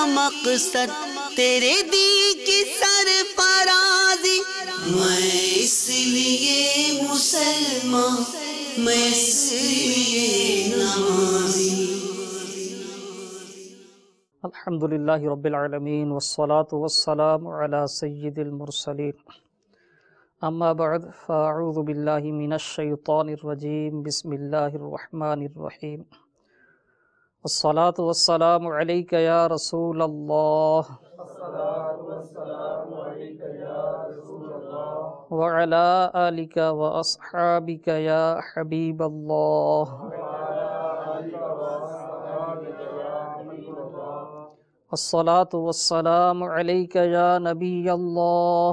مقصد تیرے دی کی سرفرازی، میں اس لیے مسلمان، میں اس لیے نمازی۔ الحمدللہ رب العالمین والصلاة والسلام علی سید المرسلین، اما بعد فاعوذ باللہ من الشیطان الرجیم، بسم اللہ الرحمن الرحیم۔ الصلاة والسلام علیک یا رسول اللہ، وعلی آلک واصحابک یا حبیب اللہ، الصلاة والسلام علیک یا نبی اللہ،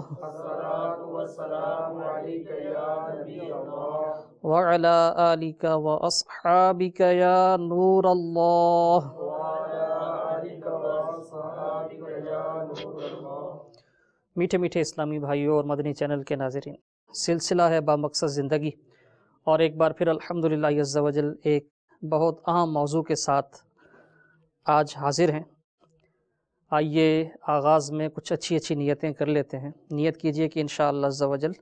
وعلی آلک واصحابک یا نور اللہ۔ میٹھے میٹھے اسلامی بھائیوں اور مدنی چینل کے ناظرین، سلسلہ ہے با مقصد زندگی، اور ایک بار پھر الحمدللہ عز و جل ایک بہت اہم موضوع کے ساتھ آج حاضر ہیں۔ آئیے آغاز میں کچھ اچھی نیتیں کر لیتے ہیں۔ نیت کیجئے کہ انشاءاللہ عز و جل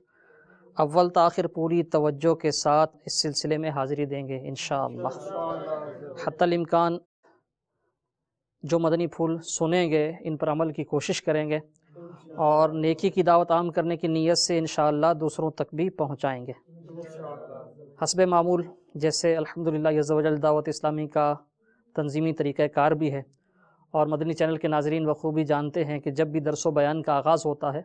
اول تا آخر پوری توجہ کے ساتھ اس سلسلے میں حاضری دیں گے انشاءاللہ۔ حتی الامکان جو مدنی پھول سنیں گے ان پر عمل کی کوشش کریں گے، اور نیکی کی دعوت عام کرنے کی نیت سے انشاءاللہ دوسروں تک بھی پہنچائیں گے۔ حسب معمول جیسے الحمدللہ عز و جل دعوت اسلامی کا تنظیمی طریقہ کار بھی ہے، اور مدنی چینل کے ناظرین بخوبی جانتے ہیں کہ جب بھی درس و بیان کا آغاز ہوتا ہے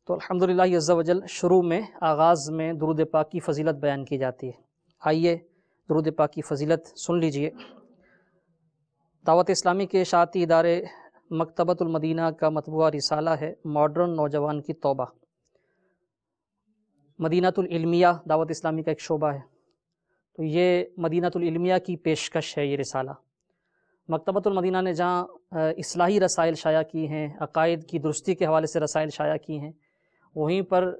تو الحمدللہ عز و جل شروع میں آغاز میں درود پاک کی فضیلت بیان کی جاتی ہے۔ آئیے درود پاک کی فضیلت سن لیجئے۔ دعوت اسلامی کے اشاعتی ادارے مکتبۃ المدینہ کا مطبوعہ رسالہ ہے ماڈرن نوجوان کی توبہ۔ مدینۃ العلمیہ دعوت اسلامی کا ایک شعبہ ہے، تو یہ مدینۃ العلمیہ کی پیشکش ہے یہ رسالہ۔ مکتبۃ المدینہ نے جہاں اصلاحی رسائل شائع کی ہیں، عقائد کی درستی کے حوالے سے رسائل شائع کی ہیں، وہیں پر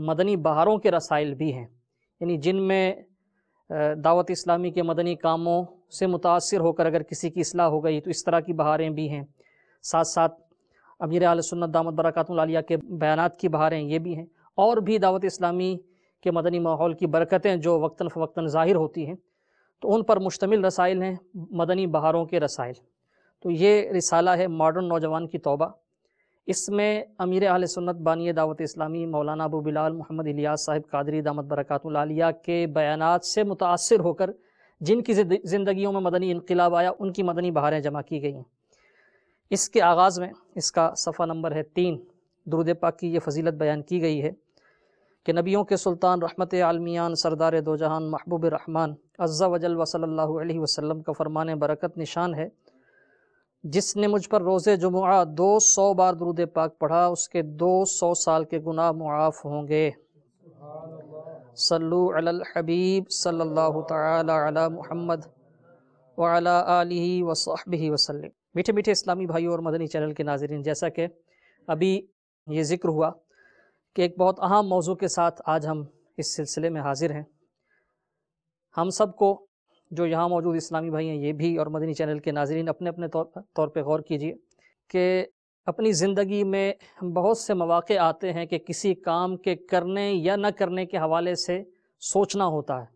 مدنی بہاروں کے رسائل بھی ہیں، یعنی جن میں دعوت اسلامی کے مدنی کاموں سے متاثر ہو کر اگر کسی کی اصلاح ہو گئی تو اس طرح کی بہاریں بھی ہیں۔ ساتھ ساتھ امیر اہل سنت دامت برکاتہ العالیہ کے بیانات کی بہاریں یہ بھی ہیں، اور بھی دعوت اسلامی کے مدنی ماحول کی برکتیں جو وقتاً فوقتاً ظاہر ہوتی ہیں، تو ان پر مشتمل رسائل ہیں مدنی بہاروں کے رسائل۔ تو یہ رسالہ ہے ماڈرن نوجوان کی توبہ۔ اس میں امیر اہل سنت بانی دعوت اسلامی مولانا ابو بلال محمد الیاس صاحب قادری دامت برکاتہ العالیہ کے بیانات سے متاثر ہو کر جن کی زندگیوں میں مدنی انقلاب آیا ان کی مدنی بہاریں جمع کی گئی ہیں۔ اس کے آغاز میں اس کا صفحہ نمبر ہے 3، درود پاک کی یہ فضیلت بیان کی گئی ہے کہ نبیوں کے سلطان رحمت عالمیان سردار دو جہان محبوب رحمان عز و جل و صلی اللہ علیہ وسلم کا فرمان برکت نشان ہے، جس نے مجھ پر روز جمعہ 200 بار درود پاک پڑھا اس کے 200 سال کے گناہ معاف ہوں گے۔ صلو علی الحبیب صلی اللہ تعالی علی محمد وعلی آلہ وصحبہ وسلم۔ میٹھے میٹھے اسلامی بھائیوں اور مدنی چینل کے ناظرین، جیسا کہ ابھی یہ ذکر ہوا کہ ایک بہت اہم موضوع کے ساتھ آج ہم اس سلسلے میں حاضر ہیں۔ ہم سب کو جو یہاں موجود اسلامی بھائی ہیں یہ بھی، اور مدنی چینل کے ناظرین اپنے اپنے طور پہ غور کیجئے کہ اپنی زندگی میں بہت سے مواقع آتے ہیں کہ کسی کام کے کرنے یا نہ کرنے کے حوالے سے سوچنا ہوتا ہے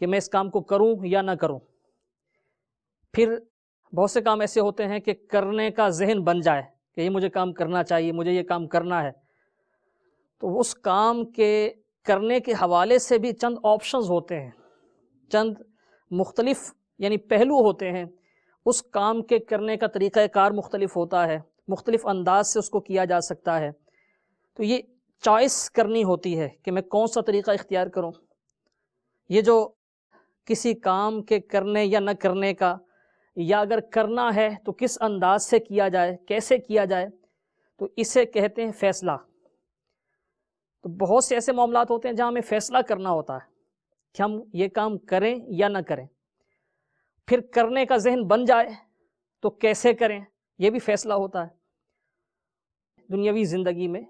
کہ میں اس کام کو کروں یا نہ کروں۔ پھر بہت سے کام ایسے ہوتے ہیں کہ کرنے کا ذہن بن جائے کہ یہ مجھے کام کرنا چاہیے، مجھے یہ کام کرنا ہے، تو اس کام کے کرنے کے حوالے سے بھی چند آپشنز ہوتے ہیں، چند مختلف یعنی پہلو ہوتے ہیں۔ اس کام کے کرنے کا طریقہ کار مختلف ہوتا ہے، مختلف انداز سے اس کو کیا جا سکتا ہے، تو یہ چوائس کرنی ہوتی ہے کہ میں کون سا طریقہ اختیار کروں۔ یہ جو کسی کام کے کرنے یا نہ کرنے کا، یا اگر کرنا ہے تو کس انداز سے کیا جائے، کیسے کیا جائے، تو اسے کہتے ہیں فیصلہ۔ تو بہت سے ایسے معاملات ہوتے ہیں جہاں ہمیں فیصلہ کرنا ہوتا ہے کہ ہم یہ کام کریں یا نہ کریں، پھر کرنے کا ذہن بن جائے تو کیسے کریں، یہ بھی فیصلہ ہوتا ہے۔ دنیاوی زندگی میں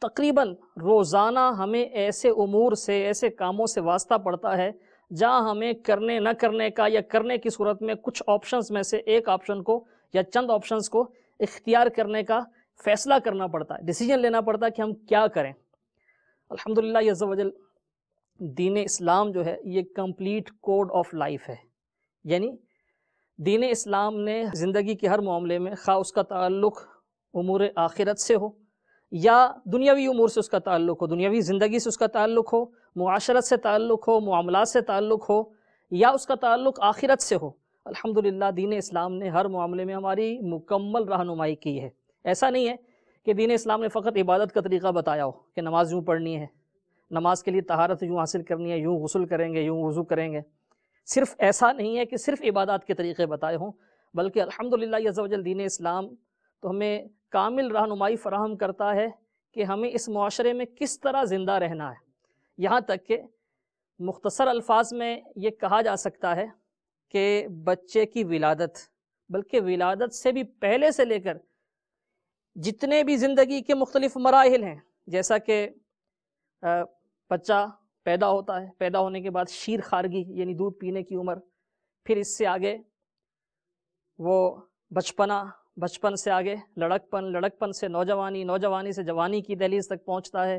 تقریباً روزانہ ہمیں ایسے امور سے، ایسے کاموں سے واسطہ پڑتا ہے جہاں ہمیں کرنے نہ کرنے کا یا کرنے کی صورت میں کچھ آپشنز میں سے ایک آپشن کو یا چند آپشنز کو اختیار کرنے کا فیصلہ کرنا پڑتا ہے، ڈیسیجن لینا پڑتا ہے کہ ہم کیا کریں۔ الحمدللہ عز و جل دین اسلام جو ہے یہ کمپلیٹ کوڈ آف لائف ہے، یعنی دین اسلام نے زندگی کے ہر معاملے میں، خواہ اس کا تعلق امور آخرت سے ہو یا دنیاوی امور سے اس کا تعلق ہو، دنیاوی زندگی سے اس کا تعلق ہو، معاشرت سے تعلق ہو، معاملات سے تعلق ہو، یا اس کا تعلق آخرت سے ہو، الحمدللہ دین اسلام نے ہر معاملے میں ہماری مکمل رہنمائی کی ہے۔ ایسا نہیں ہے کہ دین اسلام نے فقط عبادت کا طریقہ بتایا ہو کہ نماز یوں پڑھنی ہے، نماز کے لیے طہارت یوں حاصل کرنی ہے، یوں غسل کریں گے، یوں وضو کریں گے۔ صرف ایسا نہیں ہے کہ صرف عبادات کے طریقے بتائے ہوں، بلکہ الحمدللہ عز و جل دین اسلام تو ہمیں کامل رہنمائی فراہم کرتا ہے کہ ہمیں اس معاشرے میں کس طرح زندہ رہنا ہے۔ یہاں تک کہ مختصر الفاظ میں یہ کہا جا سکتا ہے کہ بچے کی ولادت، بلکہ ولادت سے بھی پہلے سے لے کر جتنے بھی زندگی کے مختلف مراحل ہیں، جیسا کہ بچہ پیدا ہوتا ہے، پیدا ہونے کے بعد شیر خارگی یعنی دودھ پینے کی عمر، پھر اس سے آگے وہ بچپنا، بچپن سے آگے لڑکپن، لڑکپن سے نوجوانی، نوجوانی سے جوانی کی دہلیز تک پہنچتا ہے،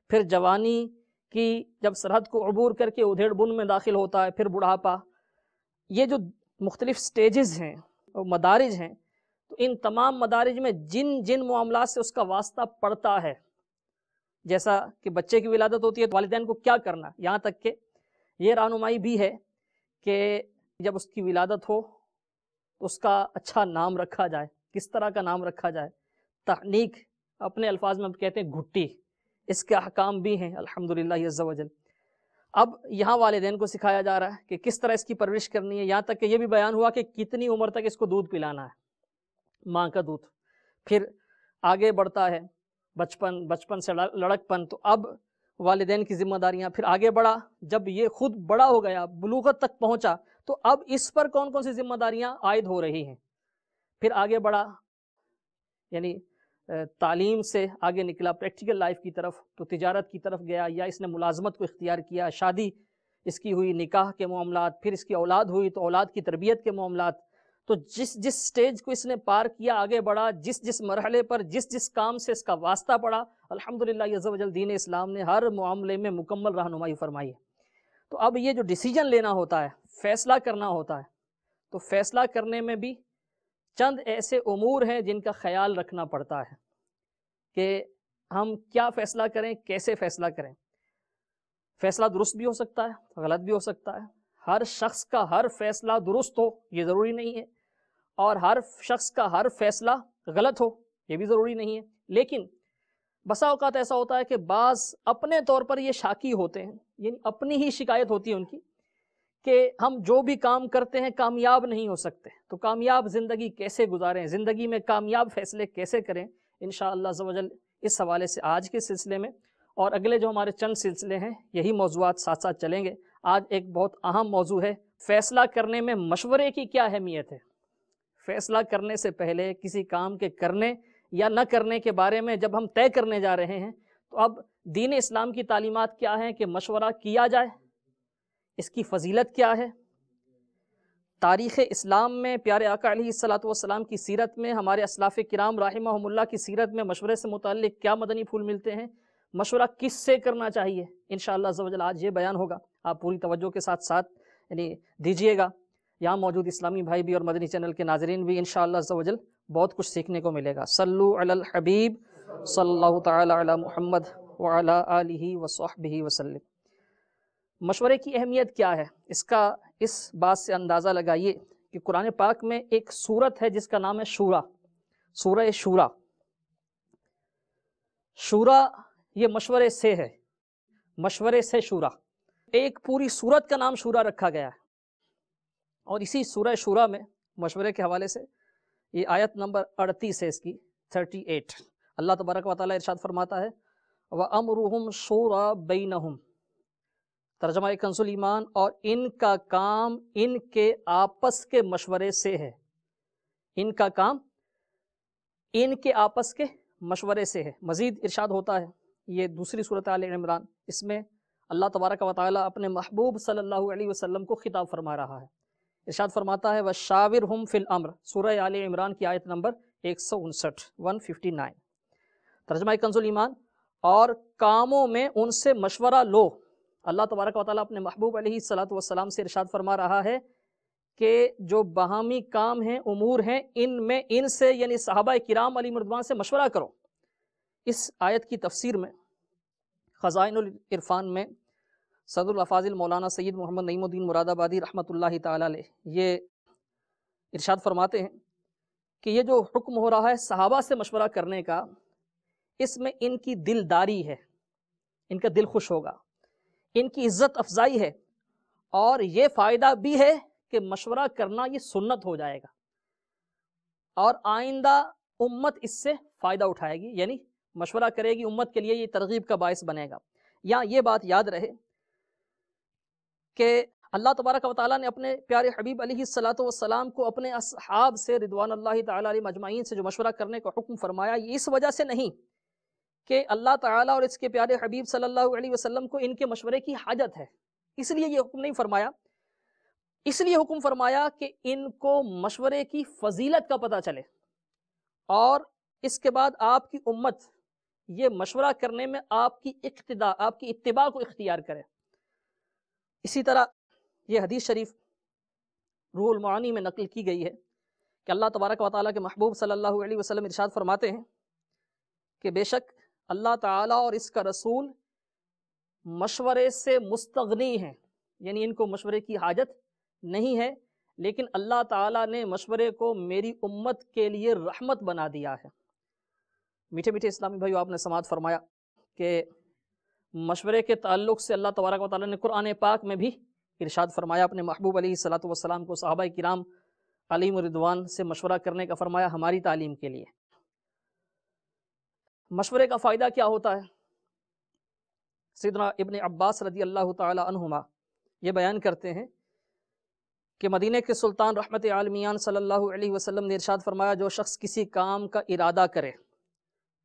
پھر جوانی کی جب سرحد کو عبور کر کے ادھیڑ بن میں داخل ہوتا ہے، پھر بڑھاپا۔ یہ جو مختلف سٹیجز ہیں اور مدارج ہیں، تو ان تمام مدارج میں جن جن معاملات سے اس کا واسطہ پڑتا ہے، جیسا کہ بچے کی ولادت ہوتی ہے تو والدین کو کیا کرنا، یہاں تک کہ یہ رہنمائی بھی ہے کہ جب اس کی ولادت ہو تو اس کا اچھا نام رکھا جائے۔ کس طرح کا نام رکھا جائے؟ تحنیک، اپنے الفاظ میں ہم کہتے ہیں گھٹی، اس کے احکام بھی ہیں الحمدللہ عز و جل۔ اب یہاں والدین کو سکھایا جا رہا ہے کہ کس طرح اس کی پرورش کرنی ہے، یہاں تک کہ یہ بھی بیان ہوا کہ کتنی عمر تک اس کو دودھ پلانا ہے، ماں کا دودھ۔ پھر آگے بڑھتا ہے بچپن، بچپن سے لڑکپن، تو اب والدین کی ذمہ داریاں، پھر آگے بڑھا جب یہ خود بڑا ہو گیا، بلوغت تک پہنچا، تو اب اس پر کون کون سی ذمہ داریاں عائد ہو رہی ہیں۔ پھر آگے بڑھا یعنی تعلیم سے آگے نکلا پریکٹیکل لائف کی طرف، تو تجارت کی طرف گیا، یا اس نے ملازمت کو اختیار کیا، شادی اس کی ہوئی، نکاح کے معاملات، پھر اس کی اولاد ہوئی تو اولاد کی تربیت کے معاملات۔ تو جس جس سٹیج کو اس نے پار کیا، آگے بڑھا، جس جس مرحلے پر جس جس کام سے اس کا واسطہ پڑا، الحمدللہ عز و جل دین اسلام نے ہر معاملے میں مکمل رہنمائی فرمائی ہے۔ تو اب یہ جو ڈیسیجن لینا ہوتا ہے، فیصلہ کرنا ہوتا ہے، تو فیصلہ کرنے میں بھی چند ایسے امور ہیں جن کا خیال رکھنا پڑتا ہے کہ ہم کیا فیصلہ کریں، کیسے فیصلہ کریں۔ فیصلہ درست بھی ہو سکتا ہے، غلط بھی ہو سکتا ہے۔ ہر شخص کا ہر فیصلہ درست ہو یہ ضروری نہیں ہے، اور ہر شخص کا ہر فیصلہ غلط ہو یہ بھی ضروری نہیں ہے۔ لیکن بسا اوقات ایسا ہوتا ہے کہ بعض اپنے طور پر یہ شاکی ہوتے ہیں، یعنی اپنی ہی شکایت ہوتی ہے ان کی کہ ہم جو بھی کام کرتے ہیں کامیاب نہیں ہو سکتے، تو کامیاب زندگی کیسے گزاریں، زندگی میں کامیاب فیصلے کیسے کریں۔ انشاءاللہ عز و جل اس حوالے سے آج کے سلسلے میں اور اگلے جو ہمارے چند سلسلے ہیں یہی موضوعات ساتھ ساتھ چلیں گے۔ آج ایک بہت اہم موضوع ہے، فیصلہ کرنے میں مشورے کی کیا اہمیت ہے۔ فیصلہ کرنے سے پہلے کسی کام کے کرنے یا نہ کرنے کے بارے میں جب ہم طے کرنے جا رہے ہیں، تو اب دین اسلام کی تعلیمات کیا ہیں کہ مشورہ کیا جائے، اس کی فضیلت کیا ہے۔ تاریخ اسلام میں پیارے آقا علیہ الصلوۃ والسلام کی سیرت میں، ہمارے اسلاف کرام رحمہم اللہ کی سیرت میں مشورے سے متعلق کیا مدنی پھول ملتے ہیں، مشورہ کس سے کرنا چاہیے۔ انشاءاللہ عز و جل آج یہ بیان ہوگا، آپ پوری توجہ کے ساتھ یعنی دیجئے گا۔ یہاں موجود اسلامی بھائی بھی اور مدنی چینل کے ناظرین بھی انشاءاللہ عز و جل بہت کچھ سیکھنے کو ملے گا۔ صلو علی الحبیب صلی اللہ تعالی علی محمد وعلی آلہ وصحبہ وسلم۔ مشورے کی اہمیت کیا ہے، اس کا اس بات سے اندازہ لگائیے کہ قرآن پاک میں ایک سورت ہے جس کا نام ہے شورا، سورہ شورا۔ شورا یہ مشورے سے ہے، مشورے سے شورا، ایک پوری سورت کا نام شورا رکھا گیا ہے۔ اور اسی سورہ شورا میں مشورے کے حوالے سے یہ آیت نمبر 38 ہے، اس کی 38، اللہ تبارک و تعالیٰ ارشاد فرماتا ہے وَأَمْرُهُمْ شُورَى بَيْنَهُمْ، ترجمہ کنز ایمان، اور ان کا کام ان کے آپس کے مشورے سے ہے، ان کا کام ان کے آپس کے مشورے سے ہے۔ مزید ارشاد ہوتا ہے، یہ دوسری سورۃ آل عمران، اس میں اللہ تبارک و تعالیٰ اپنے محبوب صلی اللہ علیہ وسلم کو خطاب فرما رہا ہے۔ ارشاد فرماتا ہے وَشَاوِرْهُمْ فِي الْأَمْرِ، سورہ آل عمران کی آیت نمبر 159 ترجمہ کنز الایمان، اور کاموں میں ان سے مشورہ لو۔ اللہ تبارک و تعالیٰ اپنے محبوب علیہ الصلوۃ والسلام سے ارشاد فرما رہا ہے کہ جو باہمی کام ہیں، امور ہیں، ان میں ان سے یعنی صحابہ کرام علیہم رضوان سے مشورہ کرو۔ اس آیت کی تفسیر میں خزائن العرفان میں صدر الافاضل مولانا سید محمد نعیم الدین مراد آبادی رحمۃ اللہ تعالیٰ علیہ یہ ارشاد فرماتے ہیں کہ یہ جو حکم ہو رہا ہے صحابہ سے مشورہ کرنے کا، اس میں ان کی دلداری ہے، ان کا دل خوش ہوگا، ان کی عزت افزائی ہے، اور یہ فائدہ بھی ہے کہ مشورہ کرنا یہ سنت ہو جائے گا، اور آئندہ امت اس سے فائدہ اٹھائے گی، یعنی مشورہ کرے گی امت کے لیے، یہ ترغیب کا باعث بنے گا۔ یہاں یہ بات یاد رہے کہ اللہ تبارک و تعالیٰ نے اپنے پیارے حبیب علیہ الصلوۃ والسلام کو اپنے اصحاب سے رضوان اللہ تعالیٰ علیہم اجمعین سے جو مشورہ کرنے کا حکم فرمایا، یہ اس وجہ سے نہیں کہ اللہ تعالیٰ اور اس کے پیارے حبیب صلی اللہ علیہ وسلم کو ان کے مشورے کی حاجت ہے، اس لیے یہ حکم نہیں فرمایا، اس لیے حکم فرمایا کہ ان کو مشورے کی فضیلت کا پتہ چلے، اور اس کے بعد آپ کی امت یہ مشورہ کرنے میں آپ کی اقتداء، آپ کی اتباع کو اختیار کرے۔ اسی طرح یہ حدیث شریف روح المعانی میں نقل کی گئی ہے کہ اللہ تبارک و تعالیٰ کے محبوب صلی اللہ علیہ وسلم ارشاد فرماتے ہیں کہ بے شک اللہ تعالیٰ اور اس کا رسول مشورے سے مستغنی ہیں، یعنی ان کو مشورے کی حاجت نہیں ہے، لیکن اللہ تعالیٰ نے مشورے کو میری امت کے لیے رحمت بنا دیا ہے۔ میٹھے میٹھے اسلامی بھائیو، آپ نے سماعت فرمایا کہ مشورے کے تعلق سے اللہ تبارک و تعالیٰ نے قرآن پاک میں بھی ارشاد فرمایا، اپنے محبوب علیہ الصلوۃ والسلام کو صحابہ کرام علیہم رضوان سے مشورہ کرنے کا فرمایا ہماری تعلیم کے لیے۔ مشورے کا فائدہ کیا ہوتا ہے؟ سیدنا ابن عباس رضی اللہ تعالی عنہما یہ بیان کرتے ہیں کہ مدینہ کے سلطان رحمت عالمیان صلی اللہ علیہ وسلم نے ارشاد فرمایا، جو شخص کسی کام کا ارادہ کرے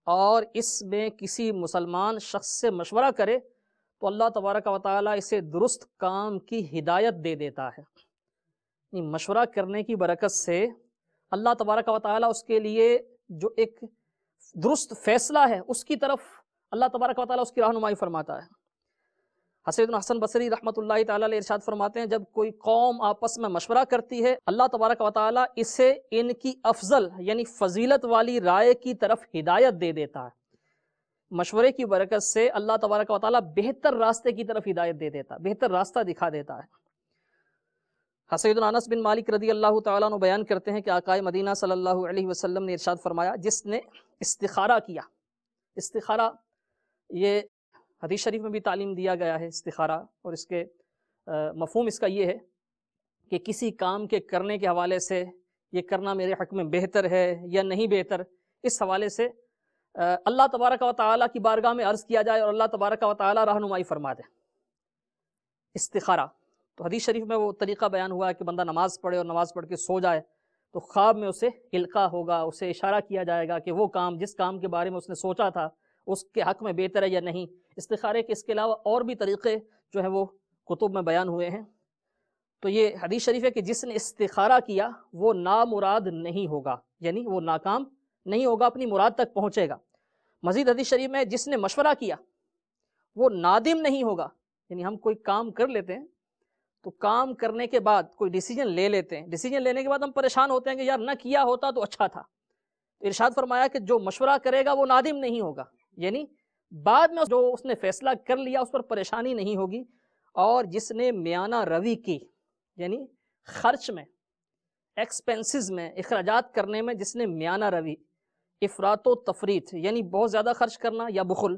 اور اس میں کسی مسلمان شخص سے مشورہ کرے تو اللہ تبارک و تعالیٰ اسے درست کام کی ہدایت دے دیتا ہے۔ مشورہ کرنے کی برکت سے اللہ تبارک و تعالیٰ اس کے لیے جو ایک درست فیصلہ ہے اس کی طرف اللہ تبارک و تعالیٰ اس کی رہنمائی فرماتا ہے۔ حسن حسن بصری رحمۃ اللہ تعالیٰ علیہ ارشاد فرماتے ہیں، جب کوئی قوم آپس میں مشورہ کرتی ہے اللہ تبارک و تعالیٰ اسے ان کی افضل یعنی فضیلت والی رائے کی طرف ہدایت دے دیتا ہے۔ مشورے کی برکت سے اللہ تبارک و تعالیٰ بہتر راستے کی طرف ہدایت دے دیتا ہے، بہتر راستہ دکھا دیتا ہے۔ حسن انس بن مالک رضی اللہ تعالیٰ عنہ بیان کرتے ہیں کہ آقائے مدینہ صلی اللہ علیہ وسلم نے ارشاد فرمایا، جس نے استخارہ کیا، استخارہ یہ حدیث شریف میں بھی تعلیم دیا گیا ہے استخارہ، اور اس کے مفہوم اس کا یہ ہے کہ کسی کام کے کرنے کے حوالے سے یہ کرنا میرے حق میں بہتر ہے یا نہیں بہتر، اس حوالے سے اللہ تبارک و تعالیٰ کی بارگاہ میں عرض کیا جائے اور اللہ تبارک و تعالیٰ رہنمائی فرما دے۔ استخارہ تو حدیث شریف میں وہ طریقہ بیان ہوا ہے کہ بندہ نماز پڑھے اور نماز پڑھ کے سو جائے تو خواب میں اسے القاء ہوگا، اسے اشارہ کیا جائے گا کہ وہ کام جس کام کے بارے میں اس نے سوچا تھا اس کے حق میں بہتر ہے یا نہیں۔ استخارے کے اس کے علاوہ اور بھی طریقے جو ہیں وہ کتب میں بیان ہوئے ہیں۔ تو یہ حدیث شریف ہے کہ جس نے استخارہ کیا وہ نامراد نہیں ہوگا، یعنی وہ ناکام نہیں ہوگا، اپنی مراد تک پہنچے گا۔ مزید حدیث شریف میں جس نے مشورہ کیا وہ نادم نہیں ہوگا، یعنی ہم کوئی کام کر لیتے ہیں تو کام کرنے کے بعد کوئی ڈیسیجن لے لیتے ہیں، ڈیسیجن لینے کے بعد ہم پریشان ہوتے ہیں کہ یار نہ کیا ہوتا تو اچھا تھا۔ ارشاد فرمایا کہ جو مشورہ کرے گا وہ نادم نہیں ہوگا، یعنی بعد میں جو اس نے فیصلہ کر لیا اس پر پریشانی نہیں ہوگی۔ اور جس نے میانہ روی کی، یعنی خرچ میں، ایکسپینسز میں، اخراجات کرنے میں جس نے میانہ روی، افراط و تفریط یعنی بہت زیادہ خرچ کرنا یا بخل،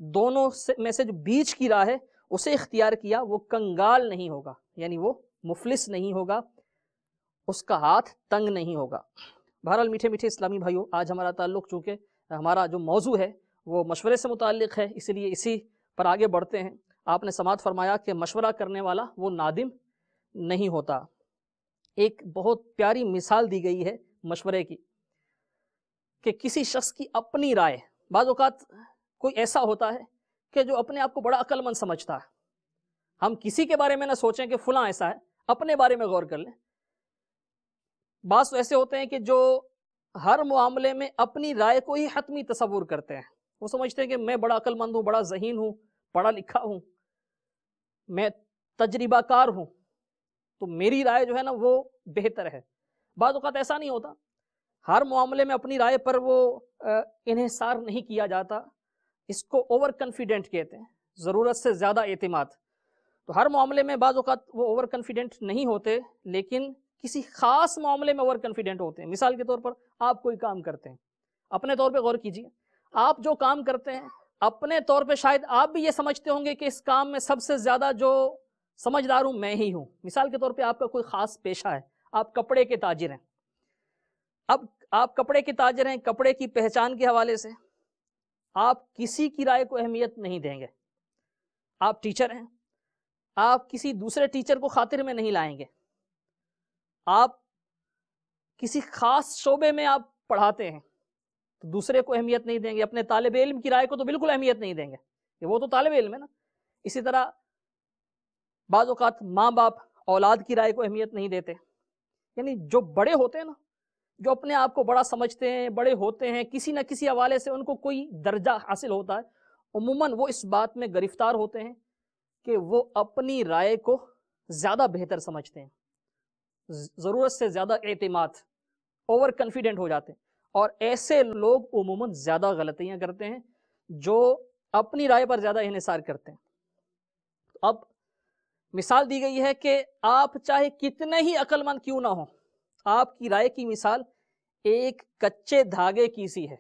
دونوں میں سے جو بیچ کی راہ ہے اسے اختیار کیا، وہ کنگال نہیں ہوگا، یعنی وہ مفلس نہیں ہوگا، اس کا ہاتھ تنگ نہیں ہوگا۔ بہرحال میٹھے میٹھے اسلامی بھائیوں، آج ہمارا تعلق چونکہ ہمارا جو موضوع ہے وہ مشورے سے متعلق ہے، اس لیے اسی پر آگے بڑھتے ہیں۔ آپ نے سماعت فرمایا کہ مشورہ کرنے والا وہ نادم نہیں ہوتا۔ ایک بہت پیاری مثال دی گئی ہے مشورے کی کہ کسی شخص کی اپنی رائے، بعض اوقات کوئی ایسا ہوتا ہے کہ جو اپنے آپ کو بڑا عقل مند سمجھتا ہے، ہم کسی کے بارے میں نہ سوچیں کہ فلاں ایسا ہے، اپنے بارے میں غور کر لیں بعض ایسے ہوتے ہیں کہ جو ہر معاملے میں اپنی رائے کو ہی حتمی تصور کرتے ہیں. وہ سمجھتے ہیں کہ میں بڑا عقل مند ہوں، بڑا ذہین ہوں، پڑھا لکھا ہوں، میں تجربہ کار ہوں، تو میری رائے جو ہے نا وہ بہتر ہے. بعض اوقات ایسا نہیں ہوتا. ہر معاملے میں اپنی رائے پر وہ انحصار نہیں کیا جاتا. اس کو اوور کانفیڈنٹ کہتے ہیں، ضرورت سے زیادہ اعتماد. تو ہر معاملے میں بعض اوقات وہ اوور کانفیڈنٹ نہیں ہوتے، لیکن کسی خاص معاملے میں اوور کانفیڈنٹ ہوتے ہیں. مثال کے طور پر آپ کوئی کام کرتے ہیں، اپنے طور پہ غور کیجیے، آپ جو کام کرتے ہیں اپنے طور پہ شاید آپ بھی یہ سمجھتے ہوں گے کہ اس کام میں سب سے زیادہ جو سمجھدار ہوں میں ہی ہوں. مثال کے طور پہ آپ کا کوئی خاص پیشہ ہے، آپ کپڑے کے تاجر ہیں. اب آپ کپڑے کے تاجر ہیں، کپڑے کی پہچان کے حوالے سے آپ کسی کی رائے کو اہمیت نہیں دیں گے. آپ ٹیچر ہیں، آپ کسی دوسرے ٹیچر کو خاطر میں نہیں لائیں گے. آپ کسی خاص شعبے میں آپ پڑھاتے ہیں تو دوسرے کو اہمیت نہیں دیں گے. اپنے طالب علم کی رائے کو تو بالکل اہمیت نہیں دیں گے کہ وہ تو طالب علم ہے نا. اسی طرح بعض اوقات ماں باپ اولاد کی رائے کو اہمیت نہیں دیتے. یعنی جو بڑے ہوتے ہیں نا، جو اپنے آپ کو بڑا سمجھتے ہیں، بڑے ہوتے ہیں، کسی نہ کسی حوالے سے ان کو کوئی درجہ حاصل ہوتا ہے، عموماً وہ اس بات میں گرفتار ہوتے ہیں کہ وہ اپنی رائے کو زیادہ بہتر سمجھتے ہیں، ضرورت سے زیادہ اعتماد، اوور کانفیڈنٹ ہو جاتے ہیں. اور ایسے لوگ عموماً زیادہ غلطیاں کرتے ہیں جو اپنی رائے پر زیادہ انحصار کرتے ہیں. اب مثال دی گئی ہے کہ آپ چاہے کتنے ہی عقل مند کیوں نہ ہوں، آپ کی رائے کی مثال ایک کچے دھاگے کی سی ہے.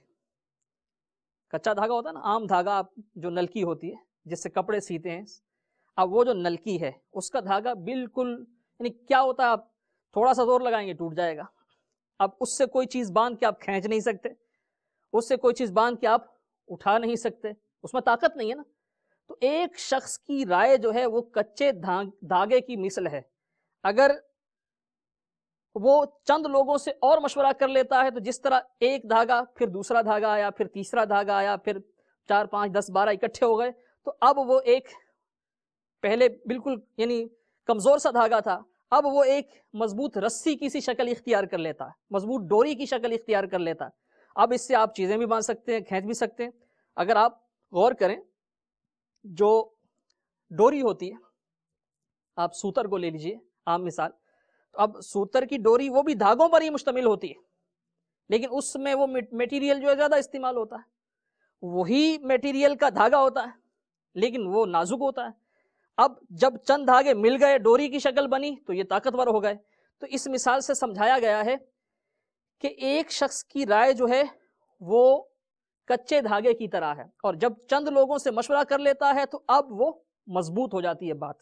کچا دھاگا ہوتا ہے نا، عام دھاگا جو نلکی ہوتی ہے جس سے کپڑے سیتے ہیں. اب وہ جو نلکی ہے اس کا دھاگا بالکل، یعنی کیا ہوتا ہے، آپ تھوڑا سا زور لگائیں گے ٹوٹ جائے گا. اب اس سے کوئی چیز باندھ کے آپ کھینچ نہیں سکتے، اس سے کوئی چیز باندھ کے آپ اٹھا نہیں سکتے، اس میں طاقت نہیں ہے نا. تو ایک شخص کی رائے جو ہے وہ کچے دھاگے کی مثل ہے. اگر وہ چند لوگوں سے اور مشورہ کر لیتا ہے تو جس طرح ایک دھاگا، پھر دوسرا دھاگا آیا، پھر تیسرا دھاگا آیا، پھر 4 5 10 12 اکٹھے ہو گئے، تو اب وہ ایک پہلے بالکل یعنی کمزور سا دھاگا تھا، اب وہ ایک مضبوط رسی کی سی شکل اختیار کر لیتا ہے، مضبوط ڈوری کی شکل اختیار کر لیتا ہے. اب اس سے آپ چیزیں بھی باندھ سکتے ہیں، کھینچ بھی سکتے ہیں. اگر آپ غور کریں، جو ڈوری ہوتی ہے، آپ سوتر کو لے لیجئے عام مثال. تو اب سوتر کی ڈوری وہ بھی دھاگوں پر ہی مشتمل ہوتی ہے، لیکن اس میں وہ میٹیریل جو ہے زیادہ استعمال ہوتا ہے. وہی میٹیریل کا دھاگا ہوتا ہے لیکن وہ نازک ہوتا ہے. اب جب چند دھاگے مل گئے، ڈوری کی شکل بنی، تو یہ طاقتور ہو گئے. تو اس مثال سے سمجھایا گیا ہے کہ ایک شخص کی رائے جو ہے وہ کچے دھاگے کی طرح ہے، اور جب چند لوگوں سے مشورہ کر لیتا ہے تو اب وہ مضبوط ہو جاتی ہے بات.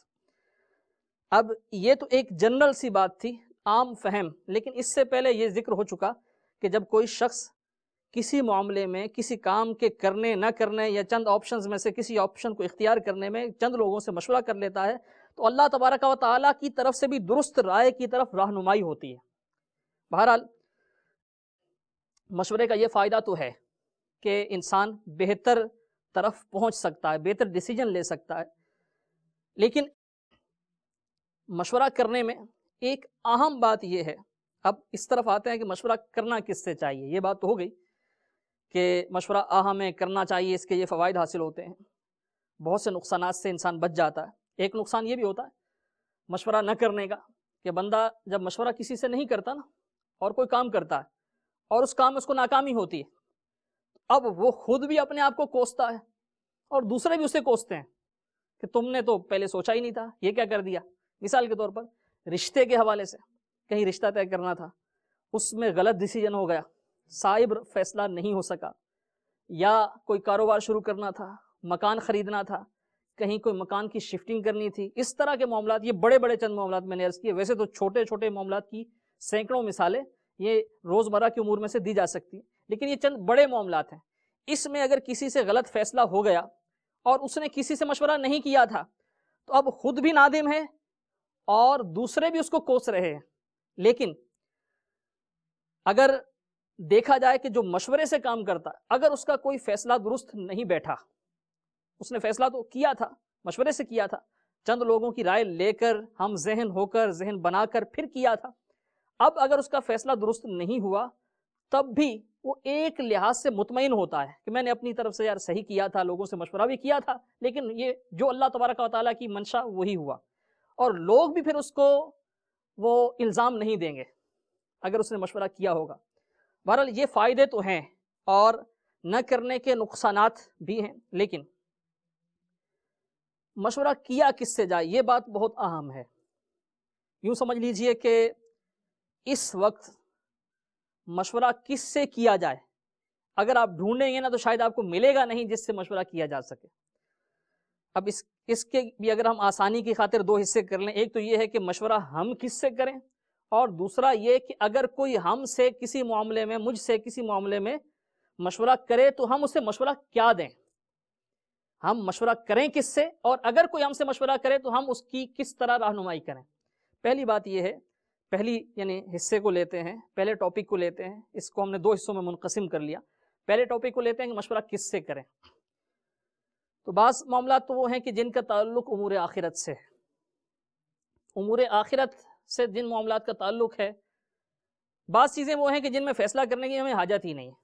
اب یہ تو ایک جنرل سی بات تھی، عام فہم، لیکن اس سے پہلے یہ ذکر ہو چکا کہ جب کوئی شخص کسی معاملے میں، کسی کام کے کرنے نہ کرنے یا چند آپشنز میں سے کسی آپشن کو اختیار کرنے میں چند لوگوں سے مشورہ کر لیتا ہے تو اللہ تبارک و تعالیٰ کی طرف سے بھی درست رائے کی طرف رہنمائی ہوتی ہے. بہرحال مشورے کا یہ فائدہ تو ہے کہ انسان بہتر طرف پہنچ سکتا ہے، بہتر ڈیسیجن لے سکتا ہے. لیکن مشورہ کرنے میں ایک اہم بات یہ ہے، اب اس طرف آتے ہیں کہ مشورہ کرنا کس سے چاہیے. یہ بات تو ہو گئی کہ مشورہ اہم ہے، کرنا چاہیے، اس کے یہ فوائد حاصل ہوتے ہیں، بہت سے نقصانات سے انسان بچ جاتا ہے. ایک نقصان یہ بھی ہوتا ہے مشورہ نہ کرنے کا کہ بندہ جب مشورہ کسی سے نہیں کرتا نا اور کوئی کام کرتا ہے اور اس کام میں اس کو ناکامی ہوتی ہے، اب وہ خود بھی اپنے آپ کو کوستا ہے اور دوسرے بھی اسے کوستے ہیں کہ تم نے تو پہلے سوچا ہی نہیں تھا، یہ کیا کر دیا. مثال کے طور پر رشتے کے حوالے سے، کہیں رشتہ طے کرنا تھا، اس میں غلط ڈیسیجن ہو گیا، صائب فیصلہ نہیں ہو سکا، یا کوئی کاروبار شروع کرنا تھا، مکان خریدنا تھا، کہیں کوئی مکان کی شفٹنگ کرنی تھی. اس طرح کے معاملات، یہ بڑے بڑے چند معاملات میں نے عرض کیے، ویسے تو چھوٹے چھوٹے معاملات کی سینکڑوں مثالیں یہ روزمرہ کی امور میں سے دی جا سکتی ہیں، لیکن یہ چند بڑے معاملات ہیں. اس میں اگر کسی سے غلط فیصلہ ہو گیا اور اس نے کسی سے مشورہ نہیں کیا تھا تو اب خود بھی نادم ہے اور دوسرے بھی اس کو کوس رہے ہیں. لیکن اگر دیکھا جائے کہ جو مشورے سے کام کرتا ہے، اگر اس کا کوئی فیصلہ درست نہیں بیٹھا، اس نے فیصلہ تو کیا تھا، مشورے سے کیا تھا، چند لوگوں کی رائے لے کر، ہم ذہن ہو کر، ذہن بنا کر پھر کیا تھا، اب اگر اس کا فیصلہ درست نہیں ہوا تب بھی وہ ایک لحاظ سے مطمئن ہوتا ہے کہ میں نے اپنی طرف سے یار صحیح کیا تھا، لوگوں سے مشورہ بھی کیا تھا، لیکن یہ جو اللہ تبارک و تعالیٰ کی منشا وہی ہوا، اور لوگ بھی پھر اس کو وہ الزام نہیں دیں گے اگر اس نے مشورہ کیا ہوگا۔ بہرحال یہ فائدے تو ہیں اور نہ کرنے کے نقصانات بھی ہیں، لیکن مشورہ کیا کس سے جائے یہ بات بہت اہم ہے۔ یوں سمجھ لیجئے کہ اس وقت مشورہ کس سے کیا جائے اگر آپ ڈھونڈیں گے نا تو شاید آپ کو ملے گا نہیں جس سے مشورہ کیا جا سکے۔ اب اس کے بھی اگر ہم آسانی کی خاطر دو حصے کر لیں، ایک تو یہ ہے کہ مشورہ ہم کس سے کریں، اور دوسرا یہ کہ اگر کوئی ہم سے کسی معاملے میں، مجھ سے کسی معاملے میں مشورہ کرے تو ہم اسے مشورہ کیا دیں، ہم مشورہ کریں کس سے، اور اگر کوئی ہم سے مشورہ کرے تو ہم اس کی کس طرح رہنمائی کریں۔ پہلی بات یہ ہے، پہلی یعنی حصے کو لیتے ہیں، پہلے ٹاپک کو لیتے ہیں، اس کو ہم نے دو حصوں میں منقسم کر لیا۔ پہلے ٹاپک کو لیتے ہیں کہ مشورہ کس سے کریں۔ تو بعض معاملات تو وہ ہیں کہ جن کا تعلق امور آخرت سے ہے، امور آخرت سے جن معاملات کا تعلق ہے، بعض چیزیں وہ ہیں کہ جن میں فیصلہ کرنے کی ہمیں حاجت ہی نہیں ہے،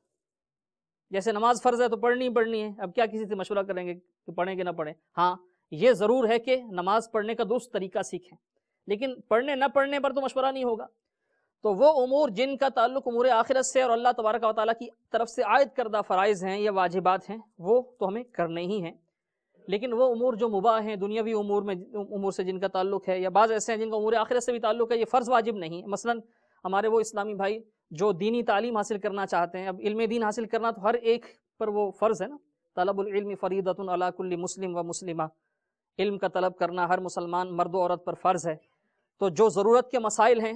جیسے نماز فرض ہے تو پڑھنی ہی پڑھنی ہے، اب کیا کسی سے مشورہ کریں گے کہ پڑھیں کہ نہ پڑھیں۔ ہاں یہ ضرور ہے کہ نماز پڑھنے کا درست طریقہ سیکھیں، لیکن پڑھنے نہ پڑھنے پر تو مشورہ نہیں ہوگا۔ تو وہ امور جن کا تعلق امور آخرت سے اور اللہ تبارک و تعالیٰ کی طرف سے عائد کردہ فرائض ہیں یا واجبات ہیں، وہ تو ہمیں کرنے ہی ہیں، لیکن وہ امور جو مباح ہیں، دنیاوی امور سے جن کا تعلق ہے، یا بعض ایسے ہیں جن کا امور آخرت سے بھی تعلق ہے، یہ فرض واجب نہیں ہے۔ مثلا ہمارے وہ اسلامی بھائی جو دینی تعلیم حاصل کرنا چاہتے ہیں، اب علم دین حاصل کرنا تو ہر ایک پر وہ فرض ہے نا، طلب العلم فریضۃ علی کل مسلم و مسلمہ، علم کا طلب کرنا ہر مسلمان مرد و عورت پر فرض ہے۔ تو جو ضرورت کے مسائل ہیں،